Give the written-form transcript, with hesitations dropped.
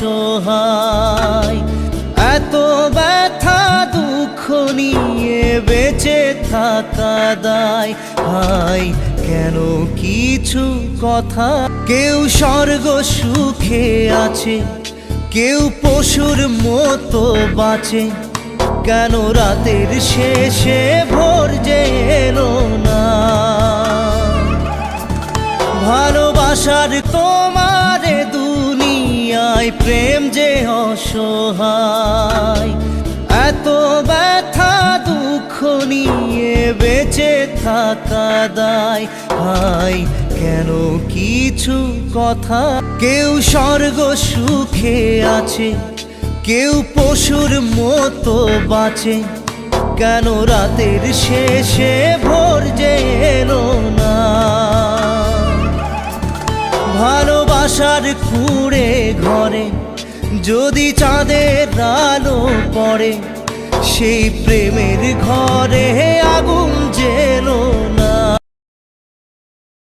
অসহায়। এত ব্যথা দুঃখ নিয়ে বেঁচে থাকা দায়, হায় কেন কিছু কথা। কেউ স্বর্গ সুখে আছে, কেউ পশুর মতো বাঁচে, কেন রাতের শেষে ভোর যে এলো না। ভালোবাসার তোমারে দুনিয়ায় প্রেম যে অসহায়। এত ব্যথা দুঃখ নিয়ে বেঁচে থাকা দায়, হায় কেন কিছু কথা। কেউ স্বর্গ সুখে আছে, কেউ পশুর মতো বাঁচে, কেন রাতের শেষে ভোর যে এলো না। ভালোবাসার কুঁড়ে ঘরে যদি চাঁদের আলো পড়ে, সেই প্রেমের ঘরে